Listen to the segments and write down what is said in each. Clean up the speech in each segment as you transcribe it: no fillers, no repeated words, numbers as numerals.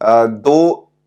2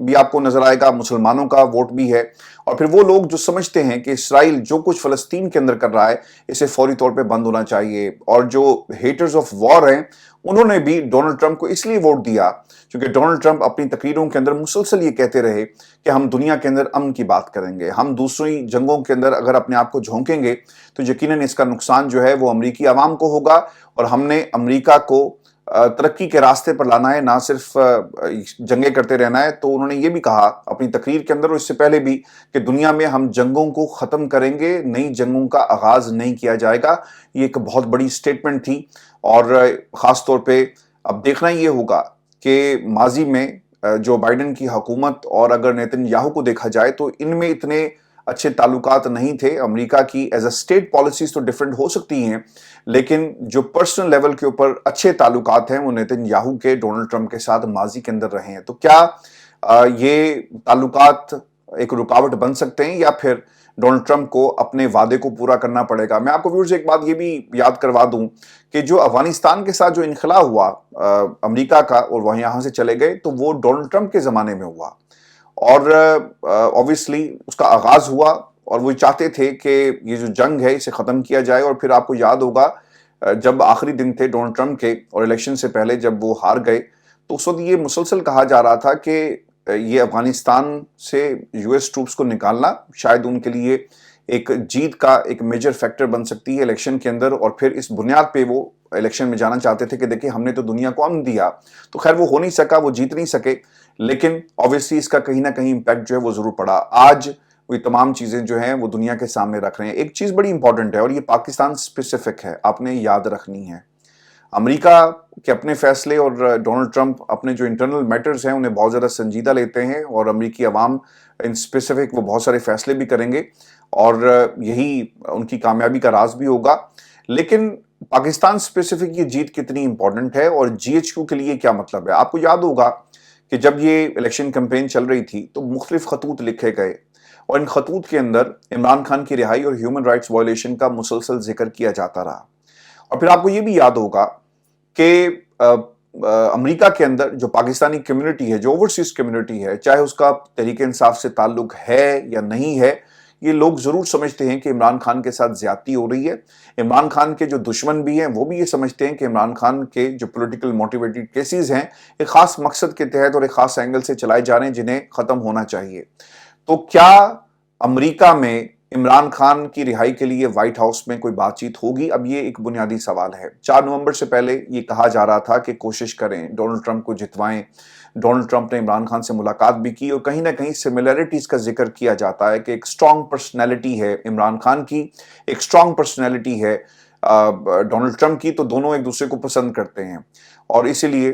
بھی آپ کو نظر آئے گا, مسلمانوں کا ووٹ بھی ہے, اور پھر وہ لوگ جو سمجھتے ہیں کہ اسرائیل جو کچھ فلسطین کے اندر کر رہا ہے اسے فوری طور پہ بند ہونا چاہیے, اور جو ہیٹرز آف وار ہیں انہوں نے بھی ڈونلڈ ٹرمپ کو اس لیے ووٹ دیا کیونکہ ڈونلڈ ٹرمپ اپنی تقریروں کے اندر مسلسل یہ کہتے رہے کہ ہم دنیا کے اندر امن کی بات کریں گے, ہم دوسری جنگوں کے اندر اگر اپنے آپ کو جھونکیں گے تو یقیناً اس کا نقصان جو ہے وہ امریکی عوام کو ہوگا, اور ہم نے امریکہ کو ترقی کے راستے پر لانا ہے, نہ صرف جنگیں کرتے رہنا ہے. تو انہوں نے یہ بھی کہا اپنی تقریر کے اندر اور اس سے پہلے بھی کہ دنیا میں ہم جنگوں کو ختم کریں گے, نئی جنگوں کا آغاز نہیں کیا جائے گا. یہ ایک بہت بڑی سٹیٹمنٹ تھی, اور خاص طور پہ اب دیکھنا یہ ہوگا کہ ماضی میں جو بائیڈن کی حکومت اور اگر نیتن یاہو کو دیکھا جائے تو ان میں اتنے اچھے تعلقات نہیں تھے. امریکہ کی ایز اے اسٹیٹ پالیسیز تو ڈیفرنٹ ہو سکتی ہیں, لیکن جو پرسنل لیول کے اوپر اچھے تعلقات ہیں وہ نیتن یاہو کے ڈونلڈ ٹرمپ کے ساتھ ماضی کے اندر رہے ہیں. تو کیا یہ تعلقات ایک رکاوٹ بن سکتے ہیں یا پھر ڈونلڈ ٹرمپ کو اپنے وعدے کو پورا کرنا پڑے گا؟ میں آپ کو ویورز ایک بات یہ بھی یاد کروا دوں کہ جو افغانستان کے ساتھ جو انخلا ہوا امریکہ کا اور وہ یہاں سے چلے گئے تو وہ ڈونلڈ ٹرمپ کے زمانے میں ہوا, اور obviously اس کا آغاز ہوا اور وہ چاہتے تھے کہ یہ جو جنگ ہے اسے ختم کیا جائے. اور پھر آپ کو یاد ہوگا جب آخری دن تھے ڈونلڈ ٹرمپ کے اور الیکشن سے پہلے جب وہ ہار گئے تو اس وقت یہ مسلسل کہا جا رہا تھا کہ یہ افغانستان سے یو ایس ٹروپس کو نکالنا شاید ان کے لیے ایک جیت کا ایک میجر فیکٹر بن سکتی ہے الیکشن کے اندر, اور پھر اس بنیاد پہ وہ الیکشن میں جانا چاہتے تھے کہ دیکھیں ہم نے تو دنیا کو امن دیا. تو خیر وہ ہو نہیں سکا, وہ جیت نہیں سکے, لیکن obviously اس کا کہیں نہ کہیں امپیکٹ جو ہے وہ ضرور پڑا. آج وہ تمام چیزیں جو ہیں وہ دنیا کے سامنے رکھ رہے ہیں. ایک چیز بڑی امپورٹنٹ ہے اور یہ پاکستان اسپیسیفک ہے, آپ نے یاد رکھنی ہے. امریکہ کے اپنے فیصلے اور ڈونلڈ ٹرمپ اپنے جو انٹرنل میٹرز ہیں انہیں بہت زیادہ سنجیدہ لیتے ہیں, اور امریکی عوام ان اسپیسیفک وہ بہت سارے فیصلے بھی کریں گے اور یہی ان کی کامیابی کا راز بھی ہوگا. لیکن پاکستان اسپیسیفک یہ جیت کتنی امپورٹنٹ ہے اور جی ایچ کیو کے لیے کیا مطلب ہے؟ آپ کو یاد ہوگا کہ جب یہ الیکشن کمپین چل رہی تھی تو مختلف خطوط لکھے گئے, اور ان خطوط کے اندر عمران خان کی رہائی اور ہیومن رائٹس وائلیشن کا مسلسل ذکر کیا جاتا رہا. اور پھر آپ کو یہ بھی یاد ہوگا کہ امریکہ کے اندر جو پاکستانی کمیونٹی ہے, جو اوورسیز کمیونٹی ہے, چاہے اس کا تحریک انصاف سے تعلق ہے یا نہیں ہے, یہ لوگ ضرور سمجھتے ہیں کہ عمران خان کے ساتھ زیادتی ہو رہی ہے. عمران خان کے جو دشمن بھی ہیں وہ بھی یہ سمجھتے ہیں کہ عمران خان کے جو پولیٹیکل موٹیویٹڈ کیسز ہیں ایک خاص مقصد کے تحت اور ایک خاص اینگل سے چلائے جا رہے ہیں جنہیں ختم ہونا چاہیے. تو کیا امریکہ میں عمران خان کی رہائی کے لیے وائٹ ہاؤس میں کوئی بات چیت ہوگی؟ اب یہ ایک بنیادی سوال ہے. 4 نومبر سے پہلے یہ کہا جا رہا تھا کہ کوشش کریں ڈونلڈ ٹرمپ کو جتوائیں. ڈونلڈ ٹرمپ نے عمران خان سے ملاقات بھی کی اور کہیں نہ کہیں سملیرٹیز کا ذکر کیا جاتا ہے کہ ایک سٹرونگ پرسنالٹی ہے عمران خان کی, ایک سٹرونگ پرسنالٹی ہے ڈونلڈ ٹرمپ کی, تو دونوں ایک دوسرے کو پسند کرتے ہیں. اور اسی لیے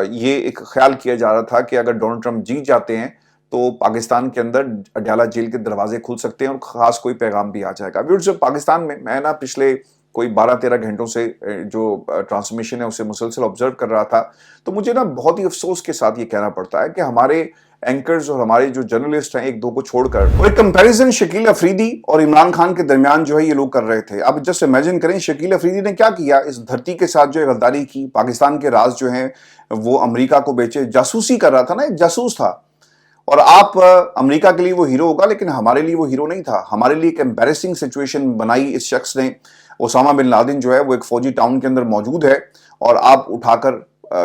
یہ ایک خیال کیا جا رہا تھا کہ اگر ڈونلڈ ٹرمپ جیت جاتے ہیں تو پاکستان کے اندر اڈیالہ جیل کے دروازے کھل سکتے ہیں اور خاص کوئی پیغام بھی آ جائے گا. ویورز پاکستان میں نا پچھلے کوئی 12-13 گھنٹوں سے جو ٹرانسمیشن ہے اسے مسلسل آبزرو کر رہا تھا, تو مجھے نا بہت ہی افسوس کے ساتھ یہ کہنا پڑتا ہے کہ ہمارے اینکرز اور ہمارے جو جرنلسٹ ہیں ایک دو کو چھوڑ کر اور ایک کمپیریزن شکیل افریدی اور عمران خان کے درمیان جو ہے یہ لوگ کر رہے تھے. اب جسٹ امیجن کریں شکیل افریدی نے کیا کیا, اس دھرتی کے ساتھ جو غداری کی, پاکستان کے راز جو ہیں وہ امریکہ کو بیچے, جاسوسی کر رہا تھا نا, ایک جاسوس تھا. اور آپ امریکہ کے لیے وہ ہیرو ہوگا لیکن ہمارے لیے وہ ہیرو نہیں تھا. ہمارے لیے ایک ایمبیرسنگ سچویشن بنائی اس شخص نے. اسامہ بن لادن جو ہے وہ ایک فوجی ٹاؤن کے اندر موجود ہے اور آپ اٹھا کر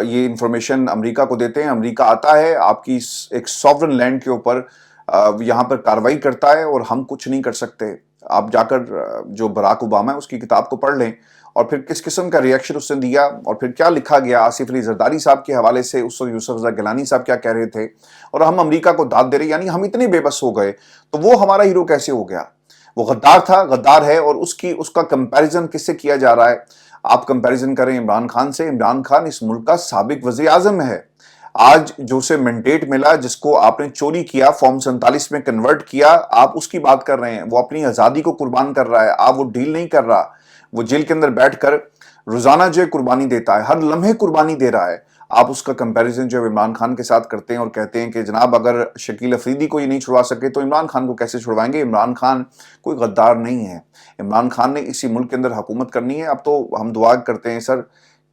یہ انفارمیشن امریکہ کو دیتے ہیں. امریکہ آتا ہے آپ کی ایک سوورن لینڈ کے اوپر یہاں پر کاروائی کرتا ہے اور ہم کچھ نہیں کر سکتے. آپ جا کر جو براک اوباما ہے اس کی کتاب کو پڑھ لیں اور پھر کس قسم کا ریئیکشن اس نے دیا اور پھر کیا لکھا گیا. آصف علی زرداری صاحب کے حوالے سے اس وقت یوسف رضا گیلانی صاحب کیا کہہ رہے تھے اور ہم امریکہ کو داد دے رہے, یعنی ہم اتنے بے بس ہو گئے. تو وہ ہمارا ہیرو کیسے ہو گیا؟ وہ غدار تھا, غدار ہے. اور اس کا کمپیریزن کس سے کیا جا رہا ہے؟ آپ کمپیریزن کریں عمران خان سے. عمران خان اس ملک کا سابق وزیر اعظم ہے. آج جو اسے مینڈیٹ ملا, جس کو آپ نے چوری کیا, فارم 47 میں کنورٹ کیا, آپ اس کی بات کر رہے ہیں. وہ اپنی آزادی کو قربان کر رہا ہے, آپ وہ ڈیل نہیں کر رہا. وہ جیل کے اندر بیٹھ کر روزانہ جو قربانی دیتا ہے, ہر لمحے قربانی دے رہا ہے. آپ اس کا کمپیریزن جو عمران خان کے ساتھ کرتے ہیں اور کہتے ہیں کہ جناب اگر شکیل افریدی کو یہ نہیں چھڑوا سکے تو عمران خان کو کیسے چھڑوائیں گے؟ عمران خان کوئی غدار نہیں ہے. عمران خان نے اسی ملک کے اندر حکومت کرنی ہے. اب تو ہم دعا کرتے ہیں سر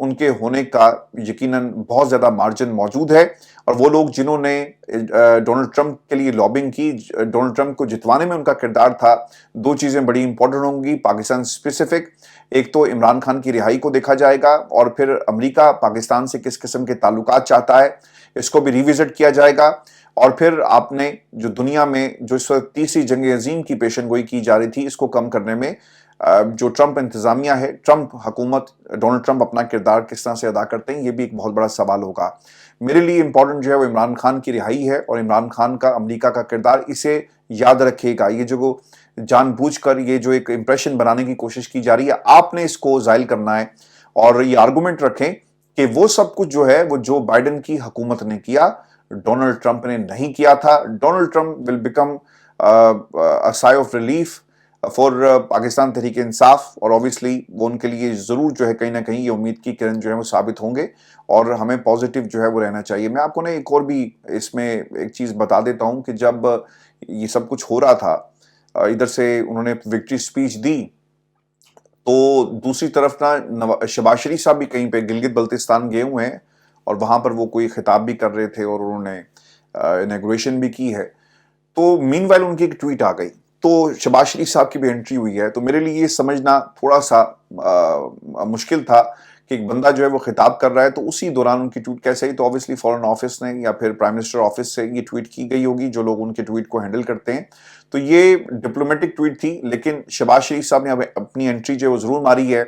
ان کے ہونے کا یقیناً بہت زیادہ مارجن موجود ہے، اور وہ لوگ جنہوں نے ڈونلڈ ٹرمپ کے لیے لابنگ کی، ڈونلڈ ٹرمپ کو جتوانے میں ان کا کردار تھا، دو چیزیں بڑی امپورٹنٹ ہوں گی پاکستان اسپیسیفک. ایک تو عمران خان کی رہائی کو دیکھا جائے گا، اور پھر امریکہ پاکستان سے کس قسم کے تعلقات چاہتا ہے اس کو بھی ریوزٹ کیا جائے گا. اور پھر آپ نے جو دنیا میں جو اس وقت تیسری جنگ عظیم کی پیشن گوئی کی جا رہی تھی، اس کو کم کرنے میں جو ٹرمپ انتظامیہ ہے، ٹرمپ حکومت، ڈونلڈ ٹرمپ اپنا کردار کس طرح سے ادا کرتے ہیں، یہ بھی ایک بہت بڑا سوال ہوگا. میرے لیے امپورٹنٹ جو ہے وہ عمران خان کی رہائی ہے، اور عمران خان کا امریکہ کا کردار. اسے یاد رکھیے گا، یہ جو جان بوجھ کر یہ جو ایک امپریشن بنانے کی کوشش کی جا رہی ہے، آپ نے اس کو زائل کرنا ہے، اور یہ آرگومنٹ رکھیں کہ وہ سب کچھ جو ہے وہ جو بائیڈن کی حکومت نے کیا، ڈونلڈ ٹرمپ نے نہیں کیا تھا. ڈونلڈ ٹرمپ ول بیکم سائی of relief for Pakistan Tehreek Insaf, اور اوبیسلی وہ ان کے لیے ضرور جو ہے کہیں نہ کہیں یہ امید کی کرن جو ہے وہ ثابت ہوں گے، اور ہمیں پازیٹیو جو ہے وہ رہنا چاہیے. میں آپ کو ایک اور بھی اس میں ایک چیز بتا دیتا ہوں کہ جب یہ سب کچھ ہو رہا تھا، ادھر سے انہوں نے وکٹری سپیچ دی، تو دوسری طرف نا شہباز شریف صاحب بھی کہیں پہ گلگت بلتستان گئے ہوئے ہیں، اور وہاں پر وہ کوئی خطاب بھی کر رہے تھے، اور انہوں نے انیگوریشن بھی کی ہے. تو مین وائل ان کی ایک ٹویٹ آ گئی، تو شہباز شریف صاحب کی بھی انٹری ہوئی ہے. تو میرے لیے یہ سمجھنا تھوڑا سا مشکل تھا کہ ایک بندہ جو ہے وہ خطاب کر رہا ہے تو اسی دوران ان کی ٹویٹ کیسے ہی. تو اوبیسلی فورن آفس نے یا پھر پرائم منسٹر آفس سے یہ ٹویٹ کی گئی ہوگی، جو لوگ ان کے ٹویٹ کو ہینڈل کرتے ہیں. تو یہ ڈپلومیٹک ٹویٹ تھی، لیکن شہباز شریف صاحب نے اپنی انٹری جو ہے وہ ضرور ماری ہے،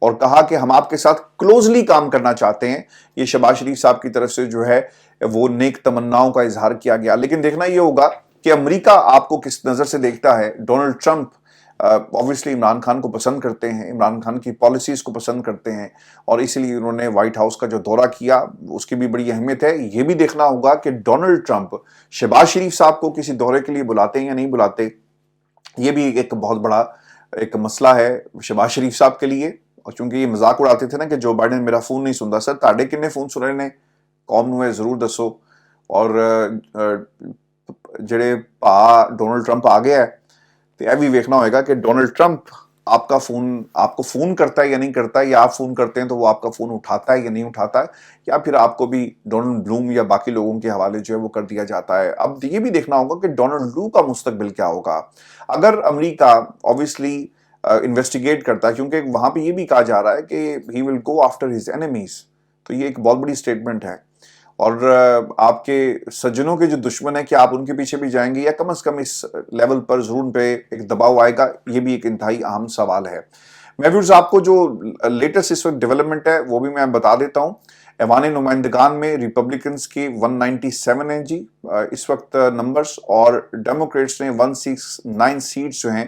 اور کہا کہ ہم آپ کے ساتھ کلوزلی کام کرنا چاہتے ہیں. یہ شہباز شریف صاحب کی طرف سے جو ہے وہ نیک تمناؤں کا اظہار کیا گیا. لیکن دیکھنا یہ ہوگا کہ امریکہ آپ کو کس نظر سے دیکھتا ہے. Donald Trump obviously Imran Khan کو پسند کرتے ہیں، عمران خان کی پالیسیز کو پسند کرتے ہیں، اور اسی لیے انہوں نے وائٹ ہاؤس کا جو دورہ کیا اس کی بھی بڑی اہمیت ہے. یہ بھی دیکھنا ہوگا کہ ڈونلڈ ٹرمپ شہباز شریف صاحب کو کسی دورے کے لیے بلاتے ہیں یا نہیں بلاتے. یہ بھی ایک بہت بڑا ایک مسئلہ ہے شہباز شریف صاحب کے لیے. اور چونکہ یہ مذاق اڑاتے تھے نا کہ جو بائیڈن میرا فون نہیں سنتا، سر تاڑے کنے فون سن رہے نے قوم نو ہے ضرور دسو. اور جڑے ڈونلڈ ٹرمپ آ گیا ہے تو یہ بھی ویکھنا ہوئے گا کہ ڈونلڈ ٹرمپ آپ کو فون کرتا ہے یا نہیں کرتا ہے، یا آپ فون کرتے ہیں تو وہ آپ کا فون اٹھاتا ہے یا نہیں اٹھاتا ہے، یا پھر آپ کو بھی ڈونلڈ بلوم یا باقی لوگوں کے حوالے جو ہے وہ کر دیا جاتا ہے. اب یہ بھی دیکھنا ہوگا کہ ڈونلڈ لو کا مستقبل کیا ہوگا اگر امریکہ اوبیسلی انویسٹیگیٹ کرتا ہے، کیونکہ وہاں پہ یہ بھی کہا جا رہا ہے کہ ہی ول گو آفٹر ہز اینیمیز. تو یہ ایک بہت بڑی سٹیٹمنٹ ہے، اور آپ کے سجنوں کے جو دشمن ہیں کیا آپ ان کے پیچھے بھی جائیں گے، یا کم از کم اس لیول پر ضرور ان پہ ایک دباؤ آئے گا. یہ بھی ایک انتہائی اہم سوال ہے. میں ویورز آپ کو جو لیٹسٹ اس وقت ڈیولپمنٹ ہے وہ بھی میں بتا دیتا ہوں. ایوان نمائندگان میں ریپبلکنز کی 197 ہیں جی اس وقت نمبرز، اور ڈیموکریٹس نے 169 سیٹس جو ہیں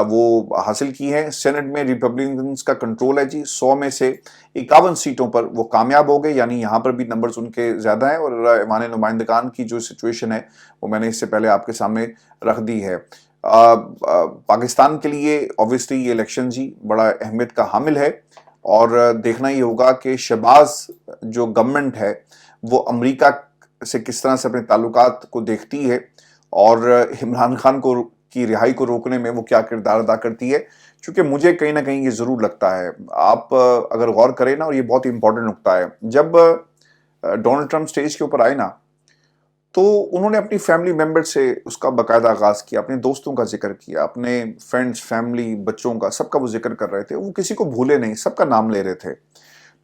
وہ حاصل کی ہیں. سینٹ میں ریپبلکنز کا کنٹرول ہے جی، 100 میں سے 51 سیٹوں پر وہ کامیاب ہو گئے، یعنی یہاں پر بھی نمبرز ان کے زیادہ ہیں. اور ایوان نمائندگان کی جو سچویشن ہے وہ میں نے اس سے پہلے آپ کے سامنے رکھ دی ہے. پاکستان کے لیے اوبیسلی یہ الیکشن جی بڑا اہمیت کا حامل ہے، اور دیکھنا یہ ہوگا کہ شہباز جو گورنمنٹ ہے وہ امریکہ سے کس طرح سے اپنے تعلقات کو دیکھتی ہے، اور عمران خان کی رہائی کو روکنے میں وہ کیا کردار ادا کرتی ہے. چونکہ مجھے کہیں نہ کہیں یہ ضرور لگتا ہے، آپ اگر غور کریں نا، اور یہ بہت امپورٹنٹ نکتہ ہے، جب ڈونلڈ ٹرمپ سٹیج کے اوپر آئے نا تو انہوں نے اپنی فیملی ممبر سے اس کا باقاعدہ آغاز کیا، اپنے دوستوں کا ذکر کیا، اپنے فرینڈز، فیملی، بچوں کا، سب کا وہ ذکر کر رہے تھے. وہ کسی کو بھولے نہیں، سب کا نام لے رہے تھے.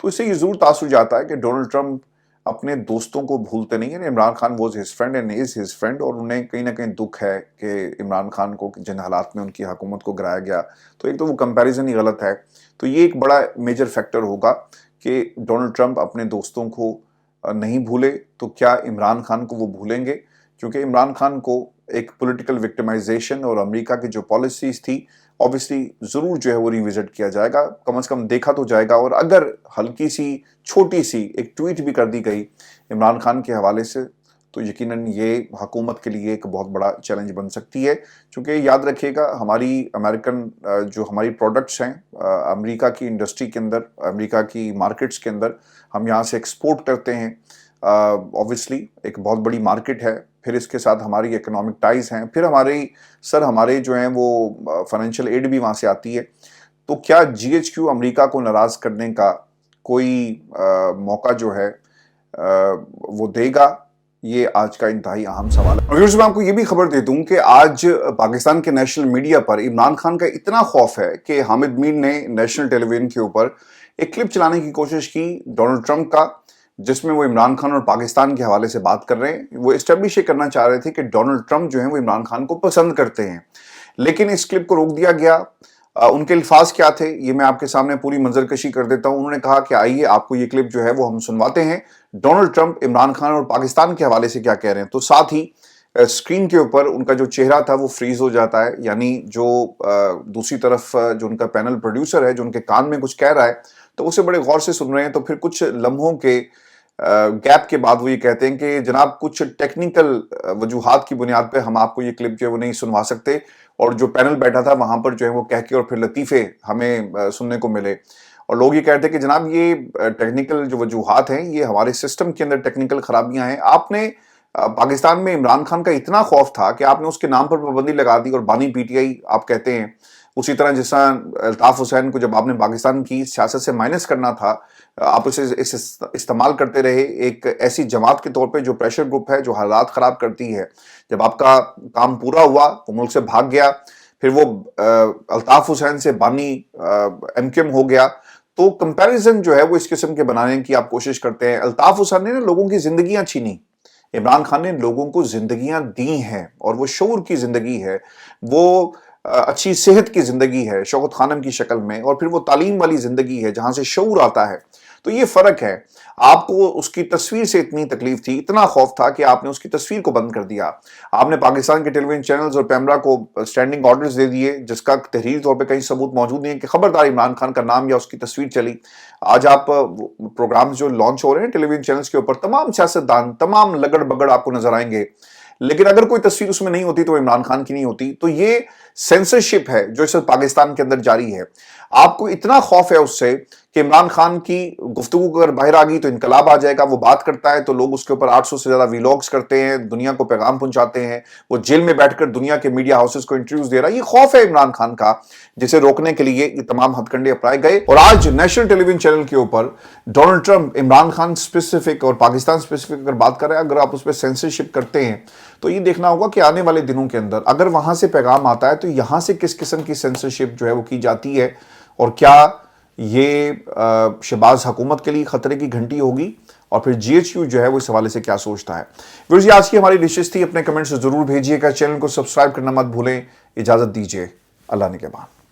تو اس سے یہ ضرور تاثر جاتا ہے کہ ڈونلڈ ٹرمپ اپنے دوستوں کو بھولتے نہیں ہیں. Imran Khan was his friend and is his friend, اور انہیں کہیں نہ کہیں دکھ ہے کہ عمران خان کو جن حالات میں ان کی حکومت کو گرایا گیا، تو ایک تو وہ کمپیریزن ہی غلط ہے. تو یہ ایک بڑا میجر فیکٹر ہوگا کہ ڈونلڈ ٹرمپ اپنے دوستوں کو نہیں بھولے، تو کیا عمران خان کو وہ بھولیں گے؟ کیونکہ عمران خان کو ایک پولیٹیکل وکٹمائزیشن اور امریکہ کی جو پالیسیز تھی اوبیسلی ضرور جو ہے وہ ریوزٹ کیا جائے گا، کم از کم دیکھا تو جائے گا. اور اگر ہلکی سی چھوٹی سی ایک ٹویٹ بھی کر دی گئی عمران خان کے حوالے سے تو یقیناً یہ حکومت کے لیے ایک بہت بڑا چیلنج بن سکتی ہے. چونکہ یاد رکھیے گا ہماری امریکن جو ہماری پروڈکٹس ہیں امریکہ کی انڈسٹری کے اندر، امریکہ کی مارکیٹس کے اندر ہم یہاں سے ایکسپورٹ کرتے ہیں، اوبیسلی ایک بہت بڑی مارکیٹ ہے. پھر اس کے ساتھ ہماری اکنامک ٹائز ہیں، پھر ہمارے جو ہیں وہ فائنینشیل ایڈ بھی وہاں سے آتی ہے. تو کیا جی ایچ کیو امریکہ کو ناراض کرنے کا کوئی موقع جو ہے وہ دے گا؟ یہ آج کا انتہائی اہم سوال ہے. ویورز میں آپ کو یہ بھی خبر دے دوں کہ آج پاکستان کے نیشنل میڈیا پر عمران خان کا اتنا خوف ہے کہ حامد میر نے نیشنل ٹیلی ویژن کے اوپر ایک کلپ چلانے کی کوشش کی ڈونلڈ ٹرمپ کا، جس میں وہ عمران خان اور پاکستان کے حوالے سے بات کر رہے ہیں. وہ اسٹیبلش کرنا چاہ رہے تھے کہ ڈونلڈ ٹرمپ جو ہیں وہ عمران خان کو پسند کرتے ہیں، لیکن اس کلپ کو روک دیا گیا. ان کے الفاظ کیا تھے یہ میں آپ کے سامنے پوری منظر کشی کر دیتا ہوں. انہوں نے کہا کہ آئیے آپ کو یہ کلپ جو ہے وہ ہم سنواتے ہیں، ڈونلڈ ٹرمپ عمران خان اور پاکستان کے حوالے سے کیا کہہ رہے ہیں. تو ساتھ ہی اسکرین کے اوپر ان کا جو چہرہ تھا وہ فریز ہو جاتا ہے، یعنی جو دوسری طرف جو ان کا پینل پروڈیوسر ہے جو ان کے کان میں کچھ کہہ رہا ہے تو اسے بڑے غور سے سن رہے ہیں. تو پھر کچھ لمحوں کے گیپ کے بعد وہ یہ کہتے ہیں کہ جناب کچھ ٹیکنیکل وجوہات کی بنیاد پہ ہم آپ کو یہ کلپ جو ہے وہ نہیں سنوا سکتے، اور جو پینل بیٹھا تھا وہاں پر جو ہے وہ کہہ کے اور پھر لطیفے ہمیں سننے کو ملے. اور لوگ یہ کہتے ہیں کہ جناب یہ ٹیکنیکل جو وجوہات ہیں یہ ہمارے سسٹم کے اندر ٹیکنیکل خرابیاں ہیں. آپ نے پاکستان میں عمران خان کا اتنا خوف تھا کہ آپ نے اس کے نام پر پابندی لگا دی، اور بانی پی ٹی آئی آپ کہتے ہیں. اسی طرح جس طرح الطاف حسین کو جب آپ نے پاکستان کی سیاست سے مائنس کرنا تھا، آپ اسے استعمال کرتے رہے ایک ایسی جماعت کے طور پہ جو پریشر گروپ ہے، جو حالات خراب کرتی ہے. جب آپ کا کام پورا ہوا وہ ملک سے بھاگ گیا، پھر وہ الطاف حسین سے بانی ایم کیو ایم ہو گیا. تو کمپیریزن جو ہے وہ اس قسم کے بنانے کی آپ کوشش کرتے ہیں. الطاف حسین نے لوگوں کی زندگیاں چھینی، عمران خان نے لوگوں کو زندگیاں دی ہیں، اور وہ شعور کی زندگی ہے، وہ اچھی صحت کی زندگی ہے شوکت خانم کی شکل میں، اور پھر وہ تعلیم والی زندگی ہے جہاں سے شعور آتا ہے. تو یہ فرق ہے. آپ کو اس کی تصویر سے اتنی تکلیف تھی، اتنا خوف تھا کہ آپ نے اس کی تصویر کو بند کر دیا. آپ نے پاکستان کے ٹیلی ویژن چینلز اور پیمرا کو سٹینڈنگ آرڈرز دے دیے، جس کا تحریری طور پہ کہیں ثبوت موجود نہیں ہے کہ خبردار عمران خان کا نام یا اس کی تصویر چلی. آج آپ پروگرامز جو لانچ ہو رہے ہیں ٹیلی ویژن چینلز کے اوپر، تمام سیاستدان، تمام لگڑ بگڑ آپ کو نظر آئیں گے، لیکن اگر کوئی تصویر اس میں نہیں ہوتی تو عمران خان کی نہیں ہوتی. تو یہ سینسرشپ ہے جو اس وقت پاکستان کے اندر جاری ہے. آپ کو اتنا خوف ہے اس سے کہ عمران خان کی گفتگو اگر باہر آ گئی تو انقلاب آ جائے گا. وہ بات کرتا ہے تو لوگ اس کے اوپر 800 سے زیادہ ویلاگز کرتے ہیں، دنیا کو پیغام پہنچاتے ہیں. وہ جیل میں بیٹھ کر دنیا کے میڈیا ہاؤسز کو انٹرویوز دے رہا ہے. یہ خوف ہے عمران خان کا، جسے روکنے کے لیے یہ تمام ہتھ کنڈے اپنائے گئے. اور آج نیشنل ٹیلی ویژن چینل کے اوپر Donald Trump Imran Khan specific اور پاکستان اسپیسیفک اگر بات کر رہے ہیں، اگر آپ اس پہ سینسرشپ کرتے ہیں تو یہ دیکھنا ہوگا کہ آنے والے دنوں کے اندر اگر وہاں سے پیغام آتا ہے تو یہاں سے کس قسم کی سینسرشپ جو ہے وہ کی جاتی ہے، اور کیا یہ شہباز حکومت کے لیے خطرے کی گھنٹی ہوگی، اور پھر جی ایچ یو جو ہے وہ اس حوالے سے کیا سوچتا ہے. ویورز، آج کی ہماری ڈشز تھی. اپنے کمنٹس ضرور بھیجیے گا، چینل کو سبسکرائب کرنا مت بھولیں. اجازت دیجیے، اللہ نگہبان.